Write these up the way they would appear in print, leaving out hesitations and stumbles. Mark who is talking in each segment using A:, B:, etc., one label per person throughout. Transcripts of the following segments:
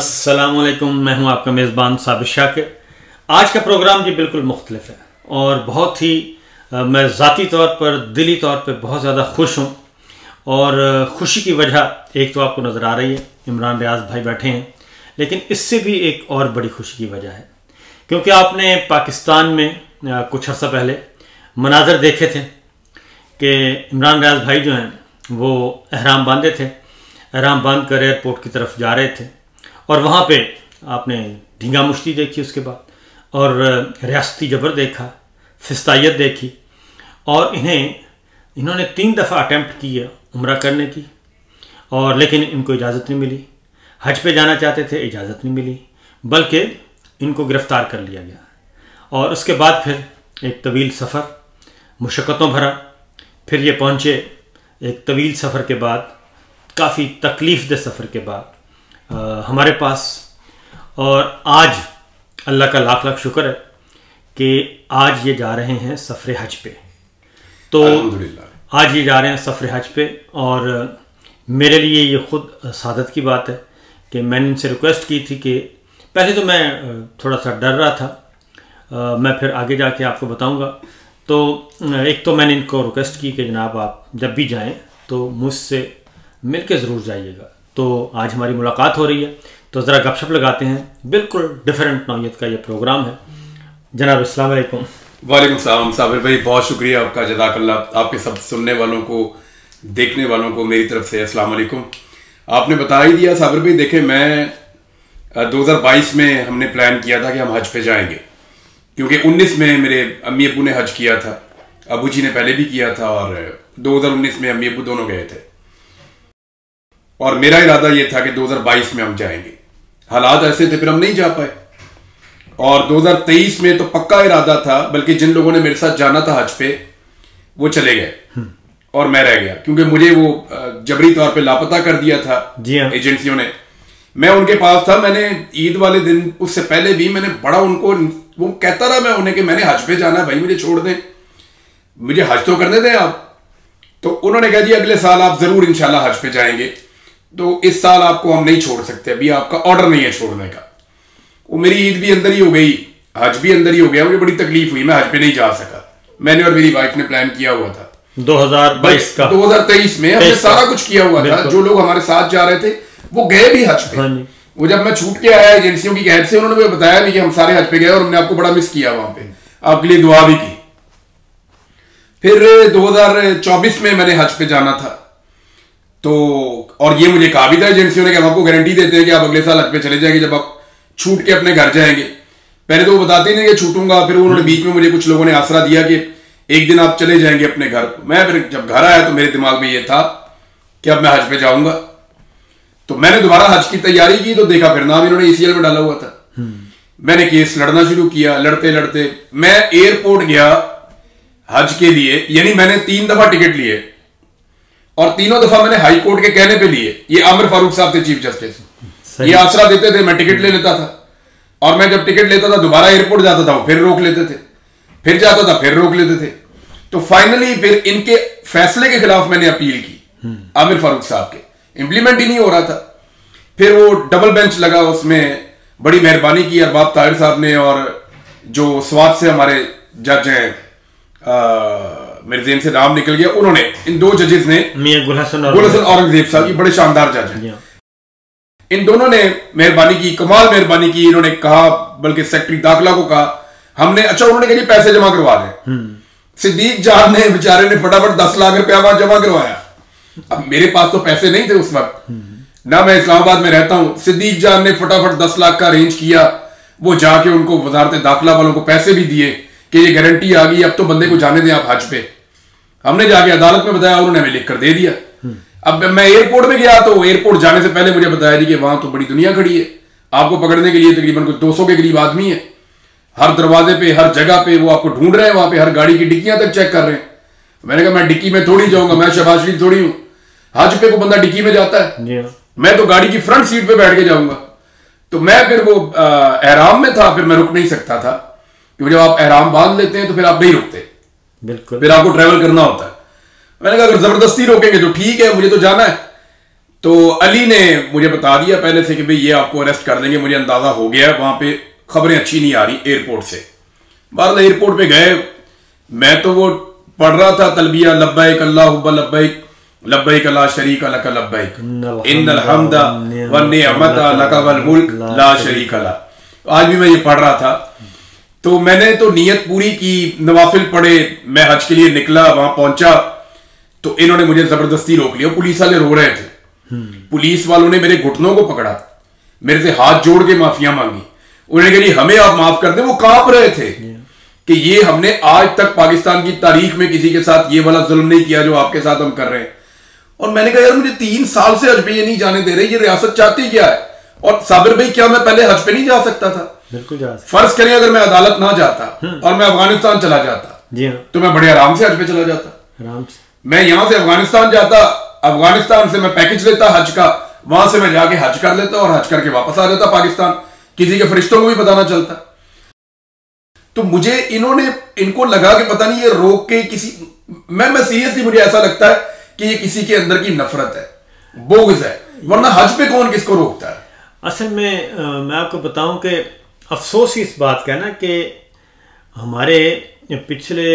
A: अस्सलामुअलैकुम, मैं हूं आपका मेज़बान साबिर शाकिर। आज का प्रोग्राम जी बिल्कुल मुख्तलिफ है और बहुत ही मैं ज़ाती तौर पर दिली तौर पर बहुत ज़्यादा खुश हूं। और ख़ुशी की वजह एक तो आपको नज़र आ रही है, इमरान रियाज भाई बैठे हैं, लेकिन इससे भी एक और बड़ी खुशी की वजह है क्योंकि आपने पाकिस्तान में कुछ अर्सा पहले मनाज़र देखे थे कि इमरान रियाज भाई जो हैं वो एहराम बांधे थे, एहराम बांध कर एयरपोर्ट की तरफ जा रहे थे और वहाँ पे आपने ढींगा मुश्ती देखी, उसके बाद और रियासती जबर देखा, फिस्तायत देखी और इन्होंने 3 दफ़ा अटैम्प्ट किया उम्रा करने की और लेकिन इनको इजाज़त नहीं मिली। हज पे जाना चाहते थे, इजाज़त नहीं मिली, बल्कि इनको गिरफ़्तार कर लिया गया। और उसके बाद फिर एक तवील सफ़र मुशक्क़तों भरा, फिर ये पहुँचे एक तवील सफ़र के बाद, काफ़ी तकलीफ़ दे सफ़र के बाद हमारे पास। और आज अल्लाह का लाख लाख शुक्र है कि आज ये जा रहे हैं सफ़र हज पे। तो आज ये जा रहे हैं सफ़र हज पे और मेरे लिए ये ख़ुद सादत की बात है कि मैंने इनसे रिक्वेस्ट की थी कि पहले तो मैं थोड़ा सा डर रहा था, मैं फिर आगे जाके आपको बताऊंगा। तो एक तो मैंने इनको रिक्वेस्ट की कि जनाब आप जब भी जाएं तो मुझसे मिल के ज़रूर जाइएगा। तो आज हमारी मुलाकात हो रही है, तो ज़रा गपशप लगाते हैं। बिल्कुल डिफरेंट नौयत का ये प्रोग्राम है। जनाब अस्सलाम वालेकुम।
B: वालेकुम सलाम साबिर भाई, बहुत शुक्रिया आपका, जज़ाकल्लाह। आपके सब सुनने वालों को, देखने वालों को मेरी तरफ से अस्सलाम वालेकुम। आपने बता ही दिया साबिर भाई। देखें, मैं 2022 में हमने प्लान किया था कि हम हज पे जाएंगे क्योंकि 19 में मेरे अम्मी अब्बू ने हज किया था, अबू जी ने पहले भी किया था और 2019 में अम्मी अब्बू दोनों गए थे और मेरा इरादा ये था कि 2022 में हम जाएंगे। हालात ऐसे थे फिर हम नहीं जा पाए और 2023 में तो पक्का इरादा था, बल्कि जिन लोगों ने मेरे साथ जाना था हज पे वो चले गए और मैं रह गया क्योंकि मुझे वो जबरी तौर पे लापता कर दिया था एजेंसियों ने। मैं उनके पास था, मैंने ईद वाले दिन, उससे पहले भी मैंने बड़ा उनको, वो कहता रहा मैं उन्हें कि मैंने हज पे जाना है भाई, मुझे छोड़ दें, मुझे हज तो करने दें आप। तो उन्होंने कहा जी अगले साल आप जरूर इंशाल्लाह हज पे जाएंगे, तो इस साल आपको हम नहीं छोड़ सकते, अभी आपका ऑर्डर नहीं है छोड़ने का। वो मेरी ईद भी अंदर ही हो गई, हज भी अंदर ही हो गया, मुझे बड़ी तकलीफ हुई, मैं हज पे नहीं जा सका। मैंने और मेरी वाइफ ने प्लान किया हुआ था
A: 2022 का,
B: 2023 में हमने सारा कुछ किया हुआ था। जो लोग हमारे साथ जा रहे थे वो गए भी हज पे। वो जब मैं छूट के आया एजेंसियों की कैद से, उन्होंने मुझे बताया भी कि हम सारे हज पे गए और हमने आपको बड़ा मिस किया वहां पे, आपके लिए दुआ भी की। फिर 2024 में मैंने हज पे जाना था, तो और ये मुझे कहा भी था एजेंसियों ने कि हम आपको गारंटी देते हैं कि आप अगले साल हज पे चले जाएंगे जब आप छूट के अपने घर जाएंगे। पहले तो वो बताते नहीं कि छूटूंगा, फिर उन्होंने बीच में मुझे कुछ लोगों ने आसरा दिया कि एक दिन आप चले जाएंगे अपने घर। मैं फिर जब घर आया तो मेरे दिमाग में ये था कि अब मैं हज पे जाऊंगा। तो मैंने दोबारा हज की तैयारी की तो देखा फिर नाम इन्होंने ECL में डाला हुआ था। मैंने केस लड़ना शुरू किया, लड़ते लड़ते मैं एयरपोर्ट गया हज के लिए, यानी मैंने 3 दफा टिकट लिए और तीनों दफा मैंने हाई कोर्ट के कहने पे लिए। ये आमिर फारूक साहब थे चीफ जस्टिस, ये आसरा देते थे, मैं टिकट ले लेता था और मैं जब टिकट लेता था दोबारा एयरपोर्ट जाता था, वो फिर रोक लेते थे, फिर जाता था फिर रोक लेते थे। तो फाइनली फिर इनके फैसले के खिलाफ मैंने अपील की आमिर फारूक साहब के, इंप्लीमेंट ही नहीं हो रहा था। फिर वो डबल बेंच लगा, उसमें बड़ी मेहरबानी की अरबाब ताहिर साहब ने और जो स्वात से हमारे जज हैं, मेरे ज़हन से नाम निकल गया, उन्होंने, इन 2 जजेस ने,
A: गुल हसन
B: औरंगजेब साहब की बड़े शानदार जज हैं, इन दोनों ने मेहरबानी की, कमाल मेहरबानी की। इन्होंने कहा, बल्कि सेक्रेटरी दाखिला को कहा हमने, अच्छा उन्होंने कहा पैसे जमा करवा दें। सिद्दीक जान ने बेचारे ने फटाफट 10 लाख रुपया वहां जमा करवाया। अब मेरे पास तो पैसे नहीं थे उस वक्त, ना मैं इस्लामाबाद में रहता हूं। सिद्दीक जान ने फटाफट 10 लाख का अरेंज किया, वो जाके उनको वजारत दाखिला वालों को पैसे भी दिए कि ये गारंटी आ गई, अब तो बंदे को जाने दें आप हज पे। हमने जाके अदालत में बताया, उन्होंने हमें लिख कर दे दिया। अब मैं एयरपोर्ट में गया तो एयरपोर्ट जाने से पहले मुझे बताया जी कि वहां तो बड़ी दुनिया खड़ी है, आपको पकड़ने के लिए तकरीबन कुछ 200 के करीब आदमी है, हर दरवाजे पे, हर जगह पे वो आपको ढूंढ रहे हैं, वहां पे हर गाड़ी की डिक्कियां तक चेक कर रहे हैं। मैंने कहा मैं डिक्की में थोड़ी जाऊंगा, मैं शहबाज शरीफ थोड़ी हूं, हज पे को बंदा डिक्की में जाता है, मैं तो गाड़ी की फ्रंट सीट पे बैठ के जाऊंगा। तो मैं फिर वो एहराम में था, फिर मैं रुक नहीं सकता था क्योंकि जब आप एहराम बांध लेते हैं तो फिर आप नहीं रुकते,
A: बिल्कुल,
B: फिर आपको ट्रैवल करना होता है। मैंने कहा अगर जबरदस्ती रोकेंगे तो ठीक है, मुझे तो जाना है। तो अली ने मुझे बता दिया पहले से कि भाई ये आपको अरेस्ट कर देंगे। मुझे अंदाजा हो गया, वहां पे खबरें अच्छी नहीं आ रही एयरपोर्ट से। बाद एयरपोर्ट पे गए, मैं तो वो पढ़ रहा था तलबिया, लब्बैक अल्लाहुम्मा लब्बैक लब्बैक ला शरीका लक लब्बैक इन्नल हम्दा वन निअमता लक वल मुल्क ला शरीका ला। आज भी मैं ये पढ़ रहा था। तो मैंने तो नीयत पूरी की, नवाफिल पढ़े, मैं हज के लिए निकला, वहां पहुंचा तो इन्होंने मुझे जबरदस्ती रोक लिया। पुलिस वाले रो रहे थे। पुलिस वालों ने मेरे घुटनों को पकड़ा, मेरे से हाथ जोड़ के माफिया मांगी। उन्होंने कहा हमें आप माफ कर दें। वो कांप रहे थे कि ये हमने आज तक पाकिस्तान की तारीख में किसी के साथ ये वाला जुल्म नहीं किया जो आपके साथ हम कर रहे हैं। और मैंने कहा यार मुझे 3 साल से हज पे ये नहीं जाने दे रहे, ये रियासत चाहती क्या है? और साबिर भाई क्या मैं पहले हज पे नहीं जा सकता था?
A: बिल्कुल जा सकता।
B: फर्ज करें अगर मैं अदालत ना जाता और मैं अफगानिस्तान चला जाता,
A: जी हाँ,
B: तो मैं बड़े आराम से हज पे चला जाता।
A: आराम से
B: मैं यहां से अफगानिस्तान जाता, अफगानिस्तान से मैं पैकेज लेता हज का, वहां से मैं जाके हज कर लेता और हज करके वापस आ जाता पाकिस्तान। किसी के फरिश्तों को भी पता ना चलता। तो मुझे इनको लगा कि पता नहीं ये रोक के किसी, मैं सीरियसली मुझे ऐसा लगता है कि ये किसी के अंदर की नफरत है, बोगस है, वरना हज पे कौन किसको रोकता है?
A: असल में मैं आपको बताऊं कि अफसोस इस बात का है ना कि हमारे पिछले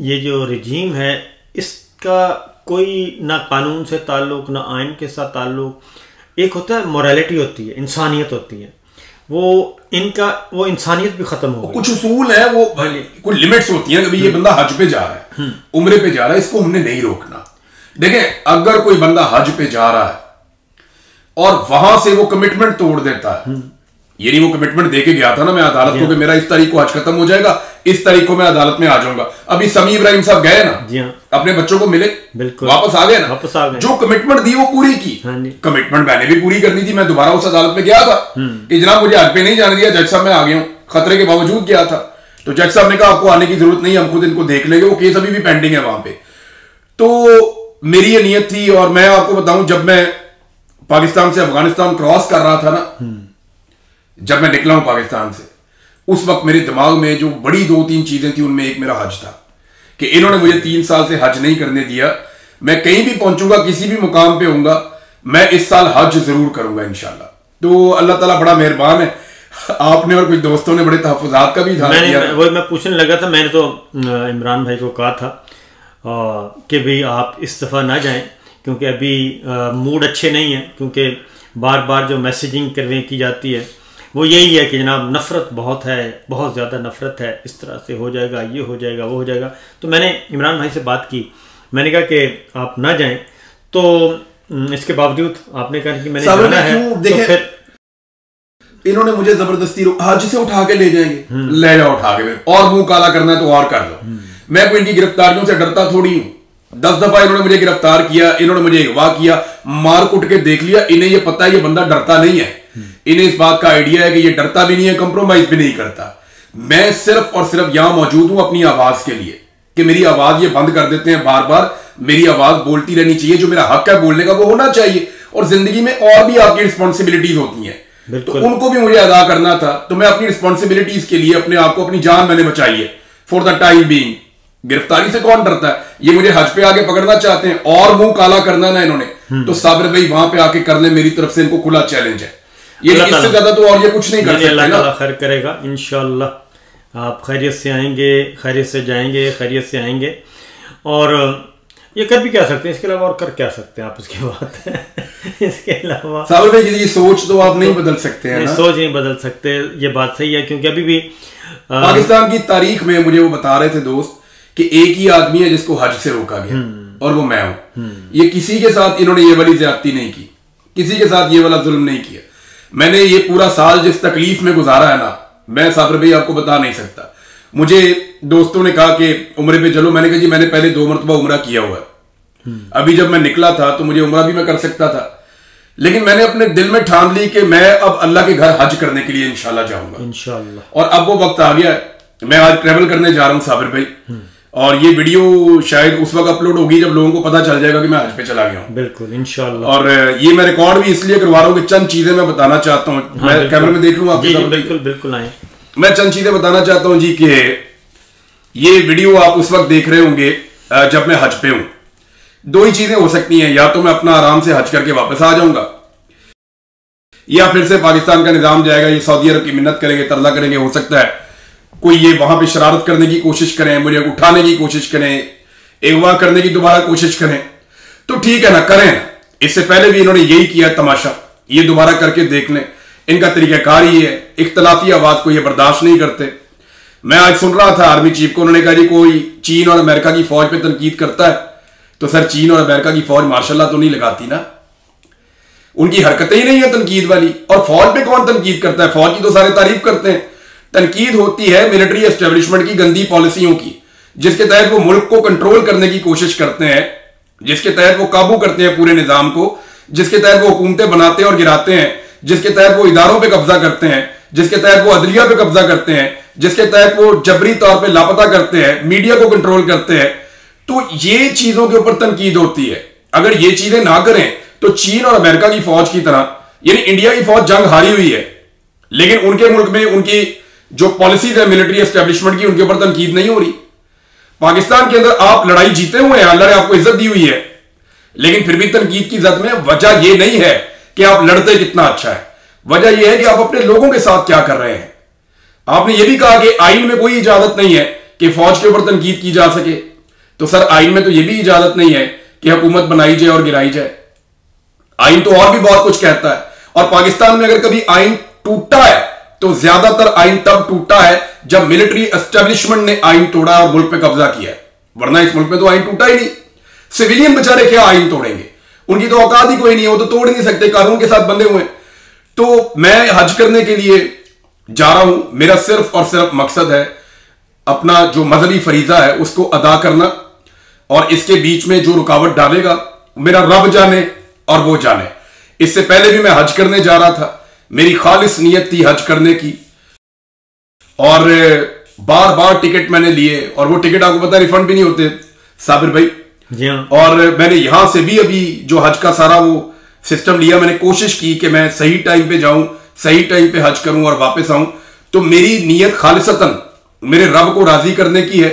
A: ये जो रिजीम है इसका कोई ना कानून से ताल्लुक ना आइन के साथ ताल्लुक। एक होता है मोरालिटी होती है, इंसानियत होती है, वो इंसानियत भी खत्म हो गई।
B: कुछ उसूल है, वो कुछ लिमिट्स होती हैं। कभी ये बंदा हज पे जा रहा है, उम्रे पे जा रहा है, इसको हमने नहीं रोकना। देखें अगर कोई बंदा हज पे जा रहा है और वहां से वो कमिटमेंट तोड़ देता है, यानी वो कमिटमेंट देके गया था ना मैं अदालत को कि मेरा इस तारीख को हज खत्म हो जाएगा, इस तारीख को मैं अदालत में आ जाऊंगा। अभी समी इब्राहिम साहब गए ना, अपने बच्चों को मिले, वापस आ गए ना, वापस आ गए। जो कमिटमेंट दी वो पूरी की। कमिटमेंट मैंने भी पूरी करनी थी। मैं दोबारा उस अदालत में गया था कि जनाब मुझे हज पे नहीं जाने दिया, जज साहब मैं आ गया हूं, खतरे के बावजूद गया था। तो जज साहब ने कहा आपको आने की जरूरत नहीं, हम खुद इनको देख लेंगे, वो केस अभी भी पेंडिंग है वहां पे। तो मेरी ये नियत थी। और मैं आपको बताऊं, जब मैं पाकिस्तान से अफगानिस्तान क्रॉस कर रहा था ना, जब मैं निकला हूं पाकिस्तान से, उस वक्त मेरे दिमाग में जो बड़ी 2-3 चीजें थी, उनमें एक मेरा हज था कि इन्होंने मुझे 3 साल से हज नहीं करने दिया। मैं कहीं भी पहुंचूंगा, किसी भी मुकाम पे होऊंगा, मैं इस साल हज जरूर करूंगा इंशाल्लाह। तो अल्लाह ताला बड़ा मेहरबान है। आपने और कुछ दोस्तों ने बड़े तहफ़्फ़ुज़ात का भी ध्यान दिया।
A: वो मैं पूछने लगा था, मैंने तो इमरान भाई को कहा था कि भाई आप इस दफ़ा ना जाएं क्योंकि अभी मूड अच्छे नहीं है, क्योंकि बार बार जो मैसेजिंग की जाती है वो यही है कि जनाब नफ़रत बहुत है, बहुत ज़्यादा नफ़रत है, इस तरह से हो जाएगा, ये हो जाएगा, वो हो जाएगा। तो मैंने इमरान भाई से बात की, मैंने कहा कि आप ना जाएं। तो इसके बावजूद आपने कहा कि मैंने जाना है, तो फिर
B: इन्होंने मुझे जबरदस्ती हज से उठा के ले जाएंगे, ले जाओ उठा के, और मुंह काला करना है तो और कर लो। मैं कोई इनकी गिरफ्तारियों से डरता थोड़ी हूं। 10 दफा इन्होंने मुझे गिरफ्तार किया, इन्होंने मुझे अगवा किया, मार कुट के देख लिया। इन्हें ये पता है ये बंदा डरता नहीं है, इन्हें इस बात का आइडिया है कि ये डरता भी नहीं है, कंप्रोमाइज भी नहीं करता। मैं सिर्फ और सिर्फ यहां मौजूद हूं अपनी आवाज के लिए कि मेरी आवाज ये बंद कर देते हैं बार बार। मेरी आवाज बोलती रहनी चाहिए, जो मेरा हक है बोलने का वो होना चाहिए। और जिंदगी में और भी आपकी रिस्पॉन्सिबिलिटीज होती हैं, तो उनको भी मुझे अदा करना था। तो मैं अपनी रिस्पॉन्सिबिलिटीज के लिए अपने आप को, अपनी जान मैंने बचाई है फॉर द टाइम बीइंग। गिरफ्तारी से कौन डरता है? ये मुझे हज पे आके पकड़ना चाहते हैं और मुंह काला करना ना इन्होंने, तो साबिर भाई वहां पे आके कर ले, मेरी तरफ से इनको खुला चैलेंज है। ये इससे ज्यादा तो और ये कुछ नहीं कर सकते।
A: अल्लाह ताला खैर करेगा इंशाअल्लाह। आप खैरियत से आएंगे, खैरियत से जाएंगे, खैरियत से आएंगे। और ये कर भी क्या सकते हैं, इसके अलावा और कर क्या सकते हैं आप इसके बाद इसके अलावा
B: साबिर भाई ये सोच तो आप नहीं बदल सकते हैं ना?
A: सोच नहीं बदल सकते, ये बात सही है। क्योंकि अभी भी
B: पाकिस्तान की तारीख में मुझे वो बता रहे थे दोस्त कि एक ही आदमी है जिसको हज से रोका गया, और वो मैं हूं। ये किसी के साथ इन्होंने ये वाली ज्यादती नहीं की, किसी के साथ ये वाला जुल्म नहीं किया। मैंने ये पूरा साल जिस तकलीफ में गुजारा है ना, मैं साबिर भाई आपको बता नहीं सकता। मुझे दोस्तों ने कहा कि उम्रे पे चलो, मैंने कहा जी मैंने पहले 2 मरतबा उम्रा किया हुआ है। अभी जब मैं निकला था तो मुझे उम्रा भी मैं कर सकता था, लेकिन मैंने अपने दिल में ठान ली कि मैं अब अल्लाह के घर हज करने के लिए इंशाल्लाह जाऊंगा
A: इंशाल्लाह।
B: और अब वो वक्त आ गया है, मैं आज ट्रेवल करने जा रहा हूं साबिर भाई। और ये वीडियो शायद उस वक्त अपलोड होगी जब लोगों को पता चल जाएगा कि मैं हज पे चला गया हूँ।
A: बिल्कुल इंशाल्लाह। और
B: ये मैं रिकॉर्ड भी इसलिए करवा रहा हूँ कि चंद चीजें मैं बताना चाहता हूँ। हाँ, मैं कैमरे में देख लूँ आपके साथ?
A: बिल्कुल बिल्कुल आए।
B: मैं चंद चीजें बताना चाहता हूँ जी कि ये वीडियो आप उस वक्त देख रहे होंगे जब मैं हज पे हूँ। दो ही चीजें हो सकती हैं, या तो मैं अपना आराम से हज करके वापस आ जाऊंगा, या फिर से पाकिस्तान का निजाम जाएगा, ये सऊदी अरब की मिन्नत करेंगे, तरला करेंगे, हो सकता है कोई ये वहां पे शरारत करने की कोशिश करें, मुझे उठाने की कोशिश करें, अगवा करने की दोबारा कोशिश करें, तो ठीक है ना, करें। इससे पहले भी इन्होंने यही किया तमाशा, ये दोबारा करके देख लें। इनका तरीकाकार ही है, इख्तलाफी आवाज को ये बर्दाश्त नहीं करते। मैं आज सुन रहा था आर्मी चीफ को, उन्होंने कहा जी कोई चीन और अमेरिका की फौज पे तनकीद करता है तो सर चीन और अमेरिका की फौज मार्शल तो नहीं लगाती ना, उनकी हरकतें ही नहीं है तनकीद वाली। और फौज पे कौन तनकीद करता है? फौज की तो सारे तारीफ करते हैं। तनकीद होती है मिलिट्री एस्टेब्लिशमेंट की गंदी पॉलिसियों की, जिसके तहत वो मुल्क को कंट्रोल करने की कोशिश करते हैं, जिसके तहत वो काबू करते हैं पूरे निजाम को, जिसके तहत वो हुकूमतें बनाते हैं और गिराते हैं, जिसके तहत वो इदारों पे कब्जा करते हैं, जिसके तहत वो अदलिया पे कब्जा करते हैं, जिसके तहत वो जबरी तौर पे लापता करते हैं, मीडिया को कंट्रोल करते हैं। तो ये चीजों के ऊपर तनकीद होती है। अगर ये चीजें ना करें तो चीन और अमेरिका की फौज की तरह, यानी इंडिया की फौज जंग हारी हुई है, लेकिन उनके मुल्क में उनकी जो पॉलिसीज है मिलिट्री एस्टेब्लिशमेंट की, उनके ऊपर तनकीद नहीं हो रही। पाकिस्तान के अंदर आप लड़ाई जीते हुए हैं, अल्लाह ने आपको इज्जत दी हुई है, लेकिन फिर भी तनकीद की जद में वजह यह नहीं है कि आप लड़ते कितना अच्छा है, वजह यह है कि आप अपने लोगों के साथ क्या कर रहे हैं। आपने यह भी कहा कि आइन में कोई इजाजत नहीं है कि फौज के ऊपर तनकीद की जा सके, तो सर आइन में तो यह भी इजाजत नहीं है कि हुकूमत बनाई जाए और गिराई जाए। आइन तो और भी बहुत कुछ कहता है, और पाकिस्तान में अगर कभी आइन टूटा है तो ज्यादातर आइन तब टूटा है जब मिलिट्री एस्टेब्लिशमेंट ने आइन तोड़ा और मुल्क पे कब्जा किया है, वरना इस मुल्क में तो आइन टूटा ही नहीं। सिविलियन बेचारे क्या आइन तोड़ेंगे, उनकी तो औकात ही कोई नहीं है, वो तो तोड़ ही नहीं सकते, कानून के साथ बंधे हुए। तो मैं हज करने के लिए जा रहा हूं, मेरा सिर्फ और सिर्फ मकसद है अपना जो मजहबी फरीजा है उसको अदा करना, और इसके बीच में जो रुकावट डालेगा मेरा रब जाने और वो जाने। इससे पहले भी मैं हज करने जा रहा था, मेरी खालिस नियत थी हज करने की, और बार बार टिकट मैंने लिए, और वो टिकट आपको पता है रिफंड भी नहीं होते साबिर भाई
A: जी हाँ।
B: और मैंने यहां से भी अभी जो हज का सारा वो सिस्टम लिया, मैंने कोशिश की कि मैं सही टाइम पे जाऊं, सही टाइम पे हज करूं और वापस आऊं। तो मेरी नीयत खालिसतन मेरे रब को राजी करने की है,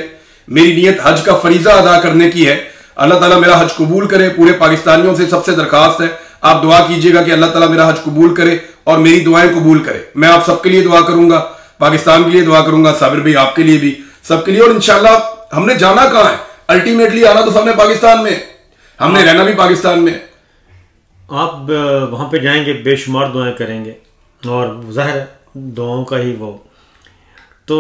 B: मेरी नीयत हज का फरीजा अदा करने की है। अल्लाह ताला मेरा हज कबूल करे। पूरे पाकिस्तानियों से सबसे दरखास्त है, आप दुआ कीजिएगा कि अल्लाह ताला मेरा हज कबूल करे और मेरी दुआएं कबूल करे। मैं आप सबके लिए दुआ करूंगा, पाकिस्तान के लिए दुआ करूंगा, साबिर भाई आपके लिए भी, सबके लिए। और इंशाल्लाह हमने जाना कहां है, अल्टीमेटली आना तो सबने पाकिस्तान में, हमने रहना भी पाकिस्तान में।
A: आप वहां पे जाएंगे, बेशुमार दुआएं करेंगे, और जाहिर दुआओं का ही वो, तो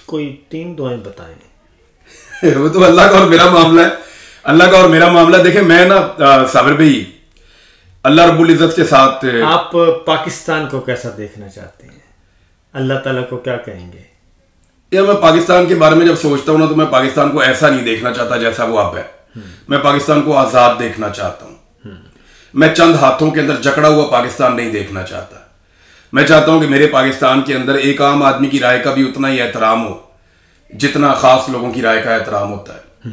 A: कोई 3 दुआएं बताएं।
B: वो तो अल्लाह का और मेरा मामला है, अल्लाह का और मेरा मामला। देखें मैं ना साबिर भाई अल्लाह रब्बुल इज्जत के साथ,
A: आप पाकिस्तान को कैसा देखना चाहते हैं, अल्लाह ताला को क्या कहेंगे?
B: यार मैं पाकिस्तान के बारे में जब सोचता हूं ना, तो मैं पाकिस्तान को ऐसा नहीं देखना चाहता जैसा वो अब है। मैं पाकिस्तान को आजाद देखना चाहता हूं। मैं चंद हाथों के अंदर जकड़ा हुआ पाकिस्तान नहीं देखना चाहता। मैं चाहता हूं कि मेरे पाकिस्तान के अंदर एक आम आदमी की राय का भी उतना ही एहतराम हो जितना खास लोगों की राय का एहतराम होता है।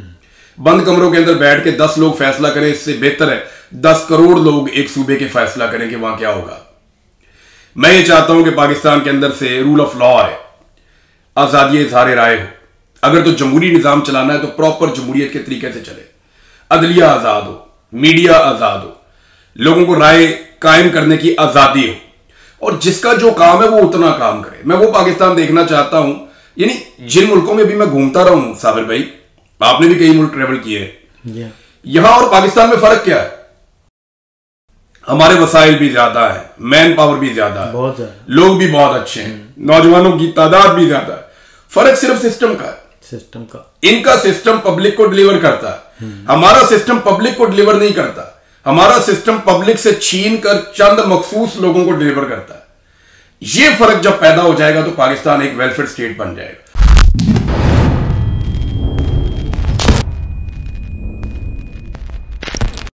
B: बंद कमरों के अंदर बैठ के 10 लोग फैसला करें, इससे बेहतर है 10 करोड़ लोग एक सूबे के फैसला करें कि वहां क्या होगा। मैं ये चाहता हूं कि पाकिस्तान के अंदर से रूल ऑफ लॉ है, आजादी इजहार राय हो। अगर तो जमहूरी निजाम चलाना है तो प्रॉपर जमहूरियत के तरीके से चले, अदलिया आजाद हो, मीडिया आजाद हो, लोगों को राय कायम करने की आजादी हो, और जिसका जो काम है वो उतना काम करे। मैं वो पाकिस्तान देखना चाहता हूं। यानी जिन मुल्कों में भी मैं घूमता रहा हूं साबिर भाई, आपने भी कई मुल्क ट्रेवल किए हैं, यहां और पाकिस्तान में फर्क क्या है? हमारे वसाइल भी ज्यादा है, मैन पावर भी ज्यादा है, लोग भी बहुत अच्छे हैं, नौजवानों की तादाद भी ज्यादा है। फर्क सिर्फ सिस्टम का है, सिस्टम का। इनका सिस्टम पब्लिक को डिलीवर करता है, हमारा सिस्टम पब्लिक को डिलीवर नहीं करता। हमारा सिस्टम पब्लिक से छीन कर चंद मखसूस लोगों को डिलीवर करता है। यह फर्क जब पैदा हो जाएगा तो पाकिस्तान एक वेलफेयर स्टेट बन जाएगा।